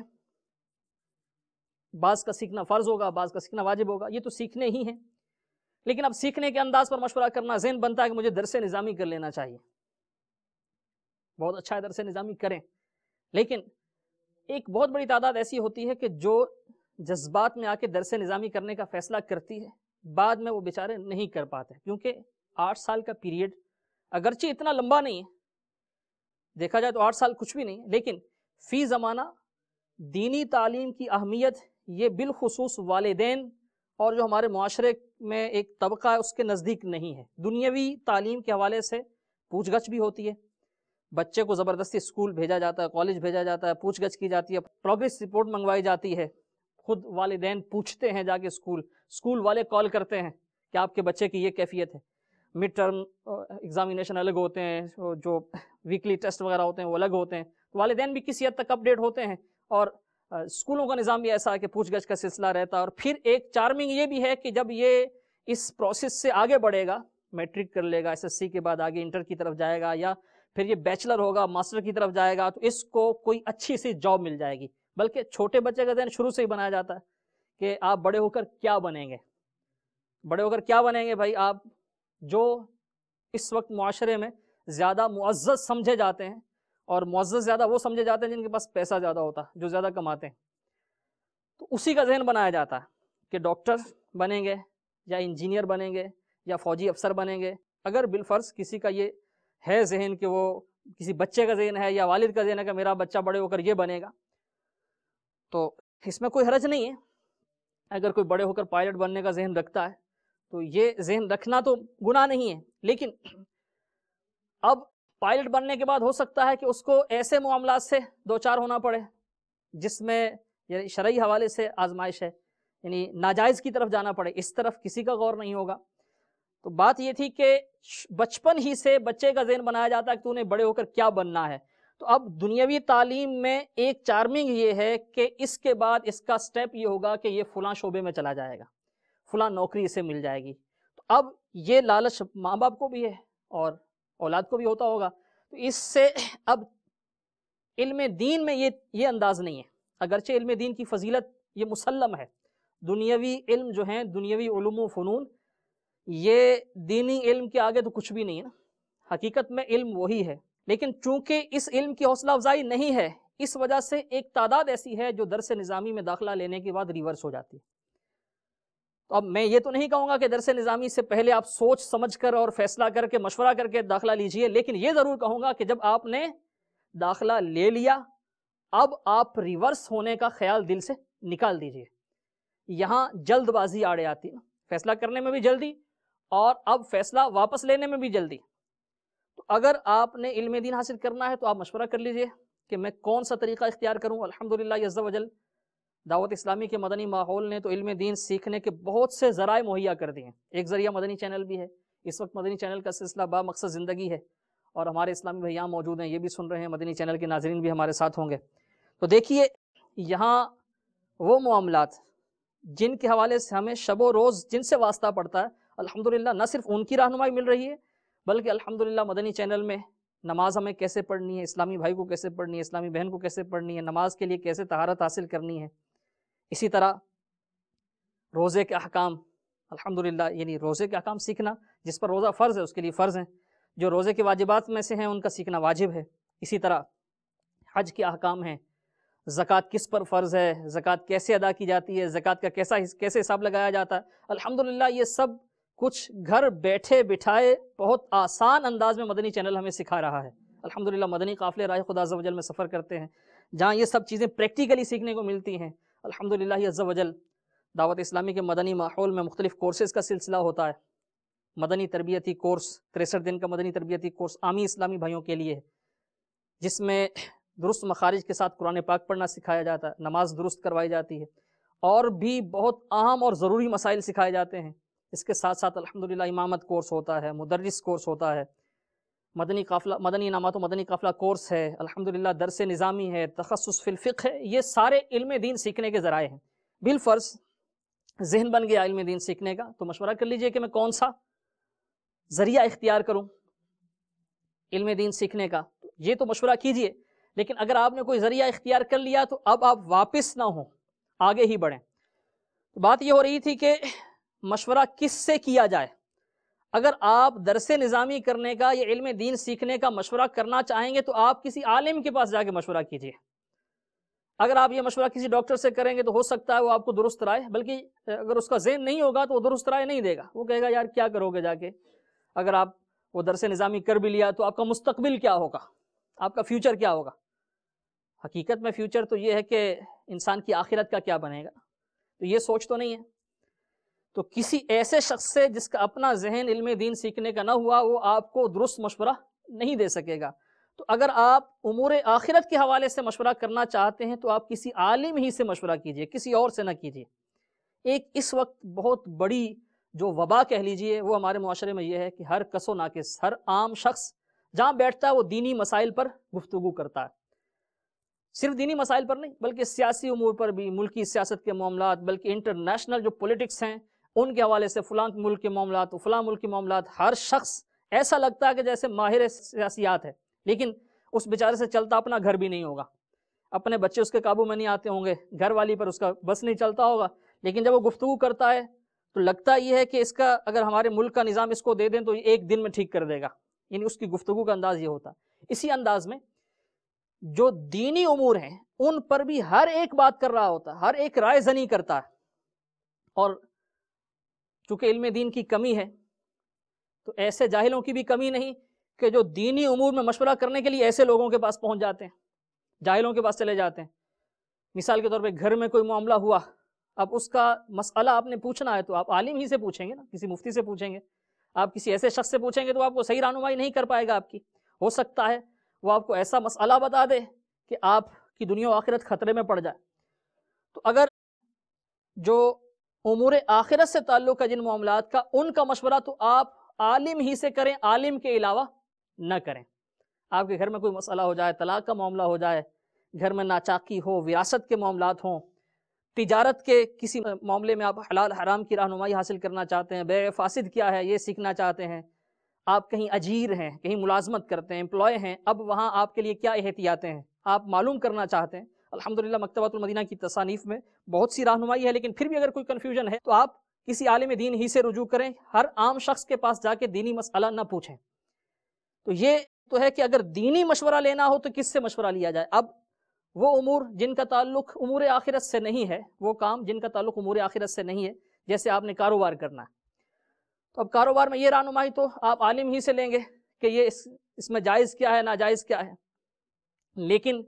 بعض کا سیکھنا فرض ہوگا، بعض کا سیکھنا واجب ہوگا، یہ تو سیکھنے ہی ہیں، لیکن اب سیکھنے کے انداز پر مشورہ کرنا، ذہن بنتا ہے کہ مجھے درس نظامی کر لینا چاہیے، بہت اچھا ہے درس نظامی کریں، لیکن ایک بہت بڑی تعداد ایسی ہوتی ہے کہ جو جذبات میں آ کے درس نظامی کرنے کا فیصلہ کرتی ہے، بعد میں وہ بیچارے نہیں کر پاتے، کیونکہ 8 سال کا پیریڈ اگرچہ اتنا لمبا نہیں ہے، دیکھا جائے تو 8 سال کچھ بھی نہیں ہے، لیکن فی زمانہ دینی تعلیم کی اہمیت یہ بالخصوص والدین اور جو ہمارے معاشرے میں ایک طبقہ ہے اس کے نزدیک نہیں ہے۔ دنیاوی تعلیم کے حوالے سے پوچھ گچھ بھی ہوتی ہے، بچے کو زبردستی اسکول بھیجا جاتا ہے، کالج بھیجا جاتا ہے، پوچھ گچھ کی جاتی ہے، پروگریس رپورٹ منگوائی جاتی ہے، خود والدین پوچھتے ہیں جا کے اسکول والے کال کرتے ہیں کہ آپ کے بچے کی یہ کیفیت ہے، مڈ ٹرم ایگزامینیشن الگ ہوتے ہیں، جو ویکلی ٹیسٹ وغیرہ ہوتے ہیں وہ الگ ہوتے ہیں، والدین بھی کسی حد تک اپڈیٹ ہوتے ہیں، اور اسکولوں کا نظام بھی ایسا ہے کہ پوچھ گچھ کا سلسلہ رہتا ہے۔ اور پھر ایک چارمنگ یہ بھی ہے کہ جب یہ اس پروسیس سے آگے بڑھے گا، میٹرک کر لے گا، SSC کے بعد آگے انٹر کی طرف جائے گا، یا پھر یہ بیچلر ہوگا، ماسٹر کی طرف جائے گا، تو اس کو کوئی اچھی سی جاب مل جائے گی۔ بلکہ چھوٹے بچے کا ذہن شروع سے ہی بنایا جاتا ہے کہ آپ بڑے ہو کر کیا بنیں گے، بڑے ہو کر کیا بنیں گے بھائی آپ، جو اس وقت معاشرے میں زیادہ معزز سمجھے جاتے ہیں، اور معزز زیادہ وہ سمجھے جاتے ہیں جن کے پاس پیسہ زیادہ ہوتا ہے، جو زیادہ کماتے ہیں، تو اسی کا ذہن بنایا جاتا ہے کہ ڈاکٹر بنیں گے یا انجینئر بنیں گے یا فوجی افسر بنیں گے۔ اگر بالفرض کسی کا یہ ہے ذہن کہ وہ کسی بچے کا ذہن ہے یا والد کا ذہن ہے کہ میرا بچہ بڑے ہو کر یہ بنے گا، تو اس میں کوئی حرج نہیں ہے۔ اگر کوئی بڑے ہو کر پائلٹ بننے کا ذہن رکھتا ہے تو یہ ذہن رکھنا تو گناہ نہیں ہے، لیکن اب پائلٹ بننے کے بعد ہو سکتا ہے کہ اس کو ایسے معاملات سے دو چار ہونا پڑے جس میں یعنی شرعی حوالے سے آزمائش ہے، یعنی ناجائز کی طرف جانا پڑے، اس طرف کسی کا غور نہیں ہوگا۔ تو بات یہ تھی کہ بچپن ہی سے بچے کا ذہن بنایا جاتا ہے کہ تو نے بڑے ہو کر کیا بننا ہے۔ تو اب دنیاوی تعلیم میں ایک چارمنگ یہ ہے کہ اس کے بعد اس کا سٹیپ یہ ہوگا کہ یہ فلاں شعبے میں چلا جائے گا، فلاں نوکری اسے مل جائے گی۔ تو اب یہ لالچ ماں باپ کو بھی ہے اور اولاد کو بھی ہوتا ہوگا، تو اس سے اب علم دین میں یہ انداز نہیں ہے، اگرچہ علم دین کی فضیلت یہ مسلم ہے، دنیاوی علم جو ہیں، دنیاوی علوم و فنون، یہ دینی علم کے آگے تو کچھ بھی نہیں ہے نا، حقیقت میں علم وہی ہے، لیکن چونکہ اس علم کی حوصلہ افزائی نہیں ہے، اس وجہ سے ایک تعداد ایسی ہے جو درس نظامی میں داخلہ لینے کے بعد ریورس ہو جاتی ہے۔ تو اب میں یہ تو نہیں کہوں گا کہ درس نظامی سے پہلے آپ سوچ سمجھ کر اور فیصلہ کر کے مشورہ کر کے داخلہ لیجئے، لیکن یہ ضرور کہوں گا کہ جب آپ نے داخلہ لے لیا، اب آپ ریورس ہونے کا خیال دل سے نکال دیجئے. یہاں جلد بازی آڑے آتی ہے، فیصلہ کرنے میں بھی جلدی اور اب فیصلہ واپس لینے میں بھی جلدی. تو اگر آپ نے علم دین حاصل کرنا ہے تو آپ مشورہ کر لیجئے کہ میں کون سا طریقہ اختیار کروں. الحمدللہ عز و جل دعوت اسلامی کے مدنی ماحول نے تو علم دین سیکھنے کے بہت سے ذرائع مہیا کر دیے ہیں. ایک ذریعہ مدنی چینل بھی ہے. اس وقت مدنی چینل کا سلسلہ با مقصد زندگی ہے اور ہمارے اسلامی بھائیاں موجود ہیں، یہ بھی سن رہے ہیں، مدنی چینل کے ناظرین بھی ہمارے ساتھ ہوں گے. تو دیکھیے یہاں وہ معاملات جن کے حوالے سے ہمیں شب و روز جن سے واسطہ پڑتا ہے، الحمدللہ نہ صرف ان کی رہنمائی مل رہی ہے بلکہ الحمدللہ مدنی چینل میں نماز ہمیں کیسے پڑھنی ہے، اسلامی بھائی کو کیسے پڑھنی ہے، اسلامی بہن کو کیسے پڑھنی ہے، نماز کے لیے کیسے طہارت حاصل کرنی ہے. اسی طرح روزے کے احکام، الحمدللہ یعنی روزے کے احکام سیکھنا، جس پر روزہ فرض ہے اس کے لیے فرض ہیں، جو روزے کے واجبات میں سے ہیں ان کا سیکھنا واجب ہے. اسی طرح حج کے احکام ہیں، زکوٰۃ کس پر فرض ہے، زکوٰۃ کیسے ادا کی جاتی ہے، زکوٰۃ کا کیسے حساب لگایا جاتا ہے. الحمدللہ یہ سب کچھ گھر بیٹھے بٹھائے بہت آسان انداز میں مدنی چینل ہمیں سکھا رہا ہے. الحمدللہ مدنی قافلے راہ خدا عز و جل میں سفر کرتے ہیں جہاں یہ سب چیزیں پریکٹیکلی سیکھنے کو ملتی ہیں. الحمدللہ عز و جل دعوت اسلامی کے مدنی ماحول میں مختلف کورسز کا سلسلہ ہوتا ہے. مدنی تربیتی کورس 63 دن کا مدنی تربیتی کورس عامی اسلامی بھائیوں کے لیے ہے، جس میں درست مخارج کے ساتھ قرآن پاک پڑھنا سکھایا جاتا ہے، نماز درست کروائی جاتی ہے اور بھی بہت اہم اور ضروری مسائل سکھائے جاتے ہیں. اس کے ساتھ ساتھ الحمدللہ امامت کورس ہوتا ہے، مدرس کورس ہوتا ہے، مدنی انعامات و مدنی قافلہ کورس ہے، الحمدللہ درس نظامی ہے، تخصص فی الفقہ ہے. یہ سارے علم دین سیکھنے کے ذرائع ہیں. بالفرض ذہن بن گیا علم دین سیکھنے کا تو مشورہ کر لیجئے کہ میں کون سا ذریعہ اختیار کروں علم دین سیکھنے کا. یہ تو مشورہ کیجئے، لیکن اگر آپ نے کوئی ذریعہ اختیار کر لیا تو اب آپ واپس نہ ہوں، آگے ہی بڑھیں. تو بات یہ ہو رہی تھی کہ مشورہ کس سے کیا جائے. اگر آپ درس نظامی کرنے کا یا علم دین سیکھنے کا مشورہ کرنا چاہیں گے تو آپ کسی عالم کے پاس جا کے مشورہ کیجئے. اگر آپ یہ مشورہ کسی ڈاکٹر سے کریں گے تو ہو سکتا ہے وہ آپ کو درست رائے، بلکہ اگر اس کا ذہن نہیں ہوگا تو وہ درست رائے نہیں دے گا. وہ کہے گا یار کیا کرو گے جا کے، اگر آپ وہ درس نظامی کر بھی لیا تو آپ کا مستقبل کیا ہوگا، آپ کا فیوچر کیا ہوگا. حقیقت میں فیوچر تو یہ ہے کہ انسان کی آخرت کا کیا بنے گا، تو یہ سوچ تو نہیں ہے. تو کسی ایسے شخص سے جس کا اپنا ذہن علم دین سیکھنے کا نہ ہوا وہ آپ کو درست مشورہ نہیں دے سکے گا. تو اگر آپ امور آخرت کے حوالے سے مشورہ کرنا چاہتے ہیں تو آپ کسی عالم ہی سے مشورہ کیجئے، کسی اور سے نہ کیجئے. ایک اس وقت بہت بڑی جو وبا کہہ لیجئے وہ ہمارے معاشرے میں یہ ہے کہ ہر کس و ناقص، ہر عام شخص جہاں بیٹھتا ہے وہ دینی مسائل پر گفتگو کرتا ہے. صرف دینی مسائل پر نہیں بلکہ سیاسی امور پر بھی، ملکی سیاست کے معاملات، بلکہ انٹرنیشنل جو پولیٹکس ہیں ان کے حوالے سے، فلاں ملک کے معاملات، فلاں ملک کے معاملات. ہر شخص ایسا لگتا ہے کہ جیسے ماہر سیاسیات ہے، لیکن اس بیچارے سے چلتا اپنا گھر بھی نہیں ہوگا، اپنے بچے اس کے قابو میں نہیں آتے ہوں گے، گھر والی پر اس کا بس نہیں چلتا ہوگا. لیکن جب وہ گفتگو کرتا ہے تو لگتا یہ ہے کہ اس کا اگر ہمارے ملک کا نظام اس کو دے دیں تو ایک دن میں ٹھیک کر دے گا. یعنی اس کی گفتگو کا انداز یہ ہوتا. اسی انداز میں جو دینی امور ہیں ان پر بھی ہر ایک بات کر رہا ہوتا ہے، ہر ایک رائے زنی کرتا ہے. اور چونکہ علم دین کی کمی ہے تو ایسے جاہلوں کی بھی کمی نہیں کہ جو دینی امور میں مشورہ کرنے کے لیے ایسے لوگوں کے پاس پہنچ جاتے ہیں، جاہلوں کے پاس چلے جاتے ہیں. مثال کے طور پہ گھر میں کوئی معاملہ ہوا، اب اس کا مسئلہ آپ نے پوچھنا ہے تو آپ عالم ہی سے پوچھیں گے نا، کسی مفتی سے پوچھیں گے. آپ کسی ایسے شخص سے پوچھیں گے تو آپ کو صحیح رہنمائی نہیں کر پائے گا آپ کی. ہو سکتا ہے وہ آپ کو ایسا مسئلہ بتا دے کہ آپ کی دنیا و آخرت خطرے میں پڑ جائے. تو اگر جو امور آخرت سے تعلق ہے جن معاملات کا، ان کا مشورہ تو آپ عالم ہی سے کریں، عالم کے علاوہ نہ کریں. آپ کے گھر میں کوئی مسئلہ ہو جائے، طلاق کا معاملہ ہو جائے، گھر میں ناچاکی ہو، وراثت کے معاملات ہوں، تجارت کے کسی معاملے میں آپ حلال حرام کی رہنمائی حاصل کرنا چاہتے ہیں، بیع فاسد کیا ہے یہ سیکھنا چاہتے ہیں، آپ کہیں اجیر ہیں، کہیں ملازمت کرتے ہیں، امپلائے ہیں، اب وہاں آپ کے لیے کیا احتیاطیں ہیں آپ معلوم کرنا چاہتے ہیں. الحمدللہ مکتبۃ المدینہ کی تصانیف میں بہت سی رہنمائی ہے، لیکن پھر بھی اگر کوئی کنفیوژن ہے تو آپ کسی عالم دین ہی سے رجوع کریں، ہر عام شخص کے پاس جا کے دینی مسئلہ نہ پوچھیں. تو یہ تو ہے کہ اگر دینی مشورہ لینا ہو تو کس سے مشورہ لیا جائے. اب وہ امور جن کا تعلق امور آخرت سے نہیں ہے، وہ کام جن کا تعلق امور آخرت سے نہیں ہے، جیسے آپ نے کاروبار کرنا ہے تو اب کاروبار میں یہ رہنمائی تو آپ عالم ہی سے لیں گے کہ یہ اس میں جائز کیا ہے، ناجائز کیا ہے. لیکن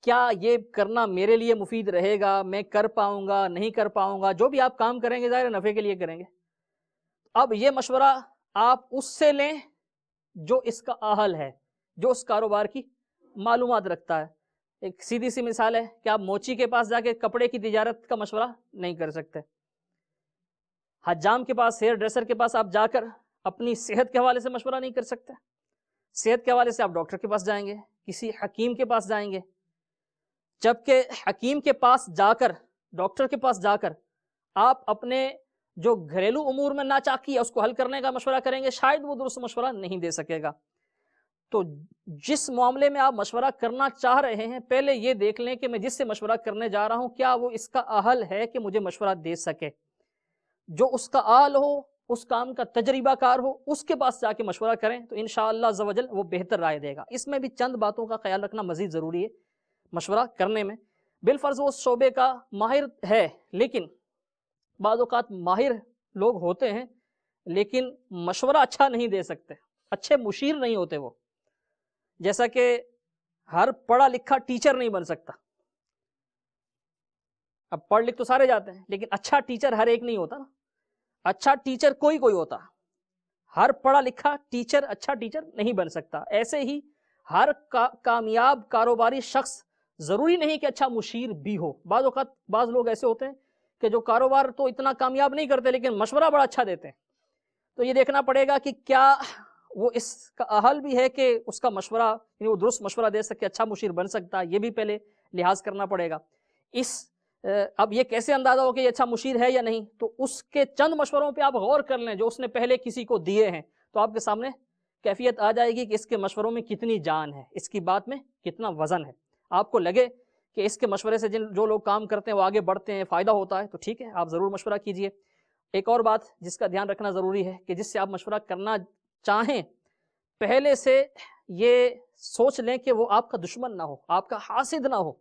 کیا یہ کرنا میرے لیے مفید رہے گا، میں کر پاؤں گا نہیں کر پاؤں گا. جو بھی آپ کام کریں گے ظاہر نفع کے لیے کریں گے. اب یہ مشورہ آپ اس سے لیں جو اس کا اہل ہے، جو اس کاروبار کی معلومات رکھتا ہے. ایک سیدھی سی مثال ہے کہ آپ موچی کے پاس جا کے کپڑے کی تجارت کا مشورہ نہیں کر سکتے. حجام کے پاس، ہیئر ڈریسر کے پاس آپ جا کر اپنی صحت کے حوالے سے مشورہ نہیں کر سکتے. صحت کے حوالے سے آپ ڈاکٹر کے پاس جائیں گے، کسی حکیم کے پاس جائیں گے. جبکہ حکیم کے پاس جا کر، ڈاکٹر کے پاس جا کر آپ اپنے جو گھریلو امور میں ناچاکی ہے اس کو حل کرنے کا مشورہ کریں گے، شاید وہ درست مشورہ نہیں دے سکے گا. تو جس معاملے میں آپ مشورہ کرنا چاہ رہے ہیں، پہلے یہ دیکھ لیں کہ میں جس سے مشورہ کرنے جا رہا ہوں کیا وہ اس کا اہل ہے کہ مجھے مشورہ دے سکے. جو اس کا اہل ہو، اس کام کا تجربہ کار ہو، اس کے پاس جا کے مشورہ کریں تو انشاءاللہ عز و جل وہ بہتر رائے دے گا. اس میں بھی چند باتوں کا خیال رکھنا مزید ضروری ہے مشورہ کرنے میں. بالفرض وہ شعبے کا ماہر ہے، لیکن بعض اوقات ماہر لوگ ہوتے ہیں لیکن مشورہ اچھا نہیں دے سکتے، اچھے مشیر نہیں ہوتے وہ. جیسا کہ ہر پڑھا لکھا ٹیچر نہیں بن سکتا. اب پڑھ لکھ تو سارے جاتے ہیں لیکن اچھا ٹیچر ہر ایک نہیں ہوتا نا. اچھا ٹیچر کوئی ہوتا، ہر پڑھا لکھا ٹیچر اچھا ٹیچر نہیں بن سکتا. ایسے ہی ہر کامیاب کاروباری شخص ضروری نہیں کہ اچھا مشیر بھی ہو. بعض اوقات بعض لوگ ایسے ہوتے ہیں کہ جو کاروبار تو اتنا کامیاب نہیں کرتے لیکن مشورہ بڑا اچھا دیتے ہیں. تو یہ دیکھنا پڑے گا کہ کیا وہ اس کا اہل بھی ہے کہ اس کا مشورہ، یعنی وہ درست مشورہ دے سکے، اچھا مشیر بن سکتا ہے. یہ بھی پہلے لحاظ کرنا پڑے گا. اب یہ کیسے اندازہ ہو کہ یہ اچھا مشیر ہے یا نہیں؟ تو اس کے چند مشوروں پہ آپ غور کر لیں جو اس نے پہلے کسی کو دیے ہیں، تو آپ کے سامنے کیفیت آ جائے گی کہ اس کے مشوروں میں کتنی جان ہے، اس کی بات میں کتنا وزن ہے. آپ کو لگے کہ اس کے مشورے سے جو لوگ کام کرتے ہیں وہ آگے بڑھتے ہیں، فائدہ ہوتا ہے، تو ٹھیک ہے، آپ ضرور مشورہ کیجئے. ایک اور بات جس کا دھیان رکھنا ضروری ہے کہ جس سے آپ مشورہ کرنا چاہیں پہلے سے یہ سوچ لیں کہ وہ آپ کا دشمن نہ ہو، آپ کا حاسد نہ ہو.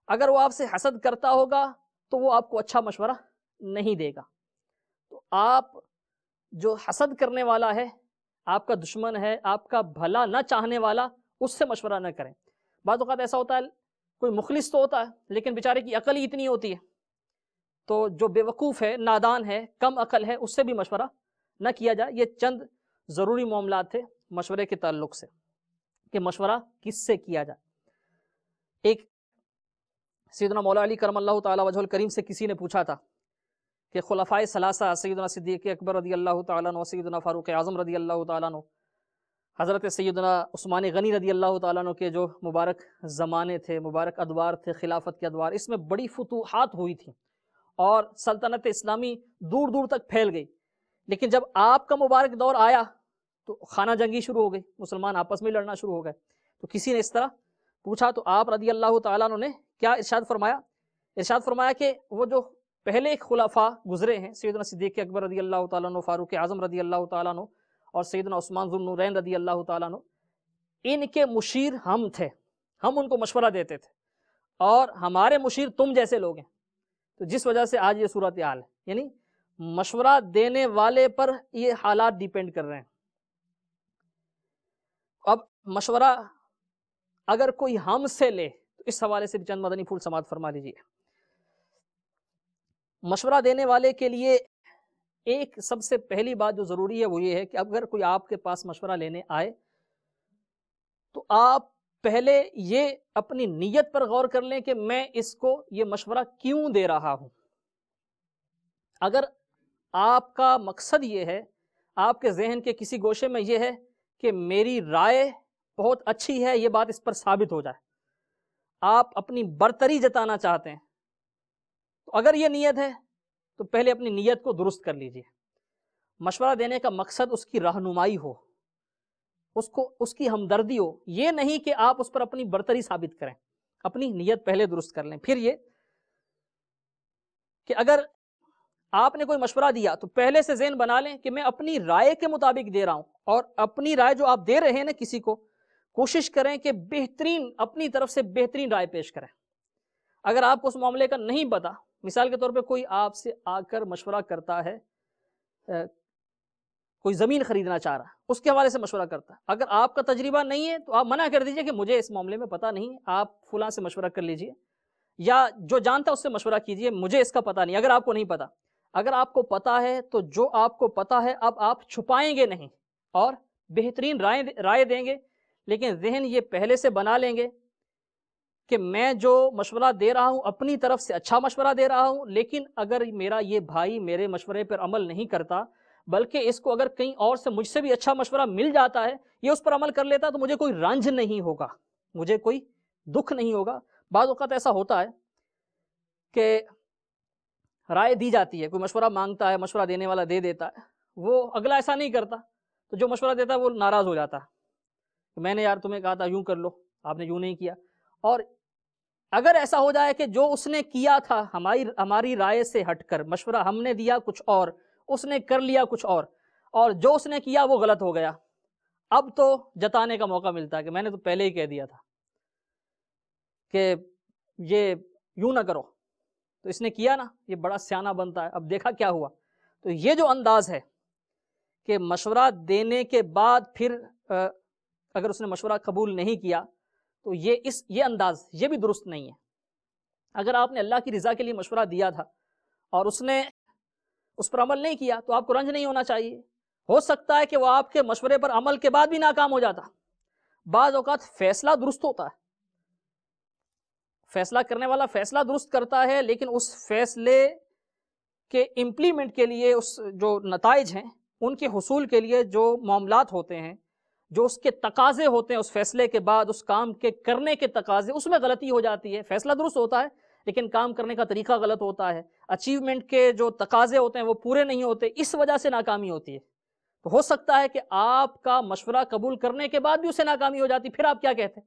اگر وہ آپ سے حسد کرتا ہوگا تو وہ آپ کو اچھا مشورہ نہیں دے گا. تو آپ جو حسد کرنے والا ہے، آپ کا دشمن ہے، آپ کا بھلا نہ چاہنے والا، اس سے مشورہ نہ کریں. بعض اوقات ایسا ہوتا ہے کوئی مخلص تو ہوتا ہے لیکن بیچارے کی عقل ہی اتنی ہوتی ہے، تو جو بے وقوف ہے، نادان ہے، کم عقل ہے، اس سے بھی مشورہ نہ کیا جائے. یہ چند ضروری معاملات تھے مشورے کے تعلق سے کہ مشورہ کس سے کیا جائے. ایک سیدنا مولا علی کرم اللہ تعالی وجہ الکریم سے کسی نے پوچھا تھا کہ خلفائے ثلاثہ سیدنا صدیق اکبر رضی اللہ تعالیٰ عنہ، سیدنا فاروق اعظم رضی اللہ تعالیٰ عنہ، حضرت سیدنا عثمان غنی رضی اللہ تعالیٰ عنہ کے جو مبارک زمانے تھے، مبارک ادوار تھے، خلافت کے ادوار، اس میں بڑی فتوحات ہوئی تھیں اور سلطنت اسلامی دور دور تک پھیل گئی. لیکن جب آپ کا مبارک دور آیا تو خانہ جنگی شروع ہو گئی، مسلمان آپس میں لڑنا شروع ہو گئے. تو کسی نے اس طرح پوچھا تو آپ رضی اللہ تعالیٰ عنہ نے کیا ارشاد فرمایا؟ ارشاد فرمایا کہ وہ جو پہلے خلفاء گزرے ہیں، سیدنا صدیق اکبر رضی اللہ تعالیٰ عنہ، فاروق اعظم رضی اللہ تعالیٰ عنہ اور سیدنا عثمان ذو النورین رضی اللہ تعالیٰ عنہ، ان کے مشیر ہم تھے، ہم ان کو مشورہ دیتے تھے، اور ہمارے مشیر تم جیسے لوگ ہیں. تو جس وجہ سے آج یہ صورتحال ہے، یعنی مشورہ دینے والے پر یہ حالات ڈیپینڈ کر رہے ہیں. اب مشورہ اگر کوئی ہم سے لے تو اس حوالے سے بھی چند مدنی پھول سماعت فرما لیجیے. مشورہ دینے والے کے لیے ایک سب سے پہلی بات جو ضروری ہے وہ یہ ہے کہ اگر کوئی آپ کے پاس مشورہ لینے آئے تو آپ پہلے یہ اپنی نیت پر غور کر لیں کہ میں اس کو یہ مشورہ کیوں دے رہا ہوں. اگر آپ کا مقصد یہ ہے، آپ کے ذہن کے کسی گوشے میں یہ ہے کہ میری رائے بہت اچھی ہے، یہ بات اس پر ثابت ہو جائے، آپ اپنی برتری جتانا چاہتے ہیں، تو اگر یہ نیت ہے تو پہلے اپنی نیت کو درست کر لیجئے. مشورہ دینے کا مقصد اس کی رہنمائی ہو، اس کی ہمدردی ہو، یہ نہیں کہ آپ اس پر اپنی برتری ثابت کریں. اپنی نیت پہلے درست کر لیں. پھر یہ کہ اگر آپ نے کوئی مشورہ دیا تو پہلے سے ذہن بنا لیں کہ میں اپنی رائے کے مطابق دے رہا ہوں، اور اپنی رائے جو آپ دے رہے ہیں نا کسی کو، کوشش کریں کہ بہترین، اپنی طرف سے بہترین رائے پیش کریں. اگر آپ کو اس معاملے کا نہیں پتا، مثال کے طور پہ کوئی آپ سے آ کر مشورہ کرتا ہے کوئی زمین خریدنا چاہ رہا ہے، اس کے حوالے سے مشورہ کرتا ہے. اگر آپ کا تجربہ نہیں ہے تو آپ منع کر دیجئے کہ مجھے اس معاملے میں پتہ نہیں، آپ فلاں سے مشورہ کر لیجئے، یا جو جانتا ہے اس سے مشورہ کیجئے، مجھے اس کا پتہ نہیں. اگر آپ کو نہیں پتہ، اگر آپ کو پتہ ہے تو جو آپ کو پتہ ہے اب آپ چھپائیں گے نہیں اور بہترین رائے دیں گے، لیکن ذہن یہ پہلے سے بنا لیں گے کہ میں جو مشورہ دے رہا ہوں اپنی طرف سے اچھا مشورہ دے رہا ہوں، لیکن اگر میرا یہ بھائی میرے مشورے پر عمل نہیں کرتا، بلکہ اس کو اگر کہیں اور سے مجھ سے بھی اچھا مشورہ مل جاتا ہے، یہ اس پر عمل کر لیتا، تو مجھے کوئی رنج نہیں ہوگا، مجھے کوئی دکھ نہیں ہوگا. بعض اوقات ایسا ہوتا ہے کہ رائے دی جاتی ہے، کوئی مشورہ مانگتا ہے، مشورہ دینے والا دے دیتا ہے، وہ اگلا ایسا نہیں کرتا تو جو مشورہ دیتا ہے وہ ناراض ہو جاتا ہے، میں نے یار تمہیں کہا تھا یوں کر لو، آپ نے یوں نہیں کیا. اور اگر ایسا ہو جائے کہ جو اس نے کیا تھا ہماری رائے سے ہٹ کر، مشورہ ہم نے دیا کچھ اور، اس نے کر لیا کچھ اور جو اس نے کیا وہ غلط ہو گیا، اب تو جتانے کا موقع ملتا ہے کہ میں نے تو پہلے ہی کہہ دیا تھا کہ یہ یوں نہ کرو، تو اس نے کیا نا، یہ بڑا سیانہ بنتا ہے، اب دیکھا کیا ہوا. تو یہ جو انداز ہے کہ مشورہ دینے کے بعد پھر اگر اس نے مشورہ قبول نہیں کیا تو یہ انداز یہ بھی درست نہیں ہے. اگر آپ نے اللہ کی رضا کے لیے مشورہ دیا تھا اور اس نے اس پر عمل نہیں کیا تو آپ کو رنج نہیں ہونا چاہیے. ہو سکتا ہے کہ وہ آپ کے مشورے پر عمل کے بعد بھی ناکام ہو جاتا. بعض اوقات فیصلہ درست ہوتا ہے، فیصلہ کرنے والا فیصلہ درست کرتا ہے، لیکن اس فیصلے کے امپلیمنٹ کے لیے، اس جو نتائج ہیں ان کے حصول کے لیے جو معاملات ہوتے ہیں، جو اس کے تقاضے ہوتے ہیں، اس فیصلے کے بعد اس کام کے کرنے کے تقاضے، اس میں غلطی ہو جاتی ہے. فیصلہ درست ہوتا ہے لیکن کام کرنے کا طریقہ غلط ہوتا ہے، اچیومنٹ کے جو تقاضے ہوتے ہیں وہ پورے نہیں ہوتے، اس وجہ سے ناکامی ہوتی ہے. تو ہو سکتا ہے کہ آپ کا مشورہ قبول کرنے کے بعد بھی اسے ناکامی ہو جاتی، پھر آپ کیا کہتے ہیں؟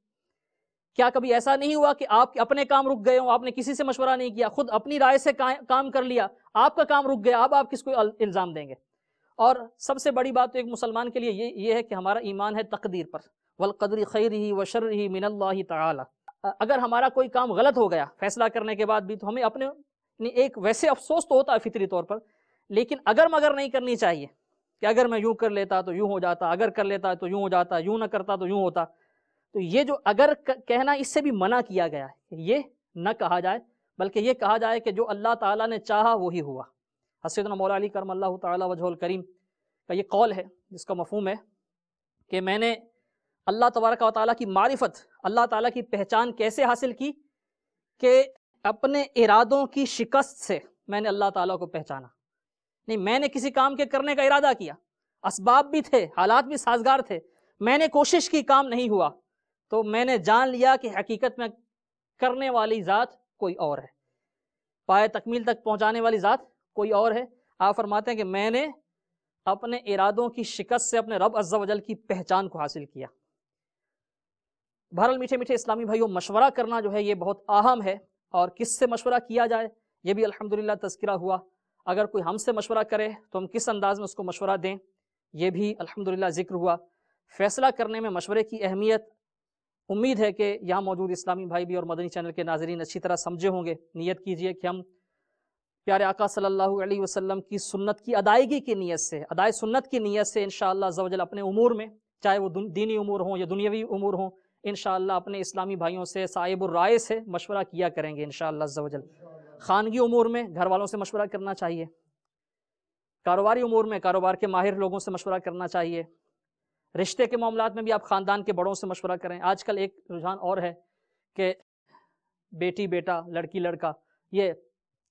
کیا کبھی ایسا نہیں ہوا کہ آپ اپنے کام رک گئے ہوں، آپ نے کسی سے مشورہ نہیں کیا، خود اپنی رائے سے کام کر لیا، آپ کا کام رک گیا، اب آپ کس کو الزام دیں گے؟ اور سب سے بڑی بات تو ایک مسلمان کے لیے یہ ہے کہ ہمارا ایمان ہے تقدیر پر، والقدر خیرہ وشرہ من اللہ تعالی. اگر ہمارا کوئی کام غلط ہو گیا فیصلہ کرنے کے بعد بھی تو ہمیں اپنے ایک ویسے افسوس تو ہوتا ہے فطری طور پر، لیکن اگر مگر نہیں کرنی چاہیے کہ اگر میں یوں کر لیتا تو یوں ہو جاتا، اگر کر لیتا تو یوں ہو جاتا، یوں نہ کرتا تو یوں ہوتا. تو یہ جو اگر کہنا، اس سے بھی منع کیا گیا ہے کہ یہ نہ کہا جائے، بلکہ یہ کہا جائے کہ جو اللہ تعالیٰ نے چاہا وہی ہوا. سیدنا مولا علی کرم اللہ تعالیٰ وجہہ الکریم کا یہ قول ہے جس کا مفہوم ہے کہ میں نے اللہ تبارک و تعالیٰ کی معرفت، اللہ تعالیٰ کی پہچان کیسے حاصل کی کہ اپنے ارادوں کی شکست سے میں نے اللہ تعالیٰ کو پہچانا. نہیں، میں نے کسی کام کے کرنے کا ارادہ کیا، اسباب بھی تھے، حالات بھی سازگار تھے، میں نے کوشش کی، کام نہیں ہوا، تو میں نے جان لیا کہ حقیقت میں کرنے والی ذات کوئی اور ہے، پائے تکمیل تک پہنچانے والی ذات کوئی اور ہے. آپ فرماتے ہیں کہ میں نے اپنے ارادوں کی شکست سے اپنے رب عز و جل کی پہچان کو حاصل کیا. بہرحال میٹھے میٹھے اسلامی بھائیوں، مشورہ کرنا جو ہے یہ بہت اہم ہے، اور کس سے مشورہ کیا جائے یہ بھی الحمدللہ تذکرہ ہوا. اگر کوئی ہم سے مشورہ کرے تو ہم کس انداز میں اس کو مشورہ دیں یہ بھی الحمدللہ ذکر ہوا. فیصلہ کرنے میں مشورے کی اہمیت امید ہے کہ یہاں موجود اسلامی بھائی بھی اور مدنی چینل کے ناظرین اچھی طرح سمجھے ہوں گے. نیت کیجئے کہ ہم پیارے آقا صلی اللہ علیہ وسلم کی سنت کی ادائیگی کی نیت سے، ادائے سنت کی نیت سے انشاءاللہ عز و جل اپنے امور میں، چاہے وہ دینی امور ہوں یا دنیاوی امور ہوں، انشاءاللہ اپنے اسلامی بھائیوں سے، صاحب الرائے سے مشورہ کیا کریں گے انشاءاللہ عز و جل. خانگی امور میں گھر والوں سے مشورہ کرنا چاہیے، کاروباری امور میں کاروبار کے ماہر لوگوں سے مشورہ کرنا چاہیے، رشتے کے معاملات میں بھی آپ خاندان کے بڑوں سے مشورہ کریں. آج کل ایک رجحان اور ہے کہ بیٹی بیٹا، لڑکی لڑکا یہ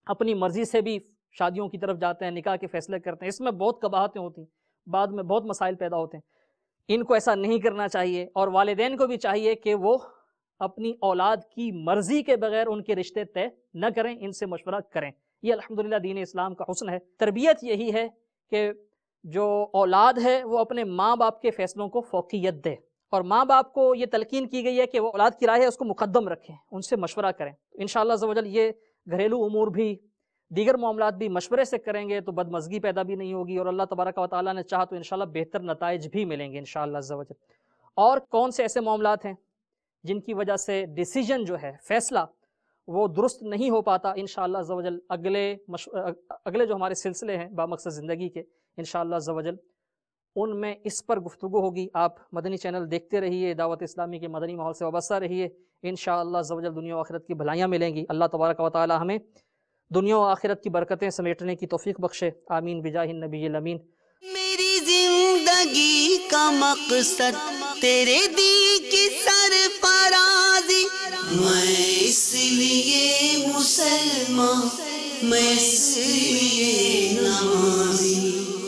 اپنی مرضی سے بھی شادیوں کی طرف جاتے ہیں، نکاح کے فیصلے کرتے ہیں. اس میں بہت قباحتیں ہوتی ہیں، بعد میں بہت مسائل پیدا ہوتے ہیں. ان کو ایسا نہیں کرنا چاہیے، اور والدین کو بھی چاہیے کہ وہ اپنی اولاد کی مرضی کے بغیر ان کے رشتے طے نہ کریں، ان سے مشورہ کریں. یہ الحمدللہ دین اسلام کا حسن ہے. تربیت یہی ہے کہ جو اولاد ہے وہ اپنے ماں باپ کے فیصلوں کو فوقیت دے، اور ماں باپ کو یہ تلقین کی گئی ہے کہ وہ اولاد کی رائے ہے اس کو مقدم رکھیں، ان سے مشورہ کریں. انشاءاللہ عز و جل یہ گھریلو امور بھی، دیگر معاملات بھی مشورے سے کریں گے تو بدمزگی پیدا بھی نہیں ہوگی، اور اللہ تبارک و تعالیٰ نے چاہا تو انشاءاللہ بہتر نتائج بھی ملیں گے انشاءاللہ عز و جل. اور کون سے ایسے معاملات ہیں جن کی وجہ سے ڈیسیجن جو ہے، فیصلہ وہ درست نہیں ہو پاتا؟ انشاءاللہ عز و جل اگلے جو ہمارے سلسلے ہیں بامقصد زندگی کے، انشاءاللہ عز و جل ان میں اس پر گفتگو ہوگی۔ آپ مدنی چینل دیکھتے رہیے، دعوت اسلامی کے مدنی ماحول سے وابستہ رہیے، انشاءاللہ عز و جل دنیا و آخرت کی بھلائیاں ملیں گی۔ اللہ تبارک و تعالی ہمیں دنیا و آخرت کی برکتیں سمیٹنے کی توفیق بخشے، آمین بجاہ النبی الامین۔ میری زندگی کا مقصد تیرے دین کی سرفرازی، میں اس لیے مسلمان، میں اس لیے نمازی۔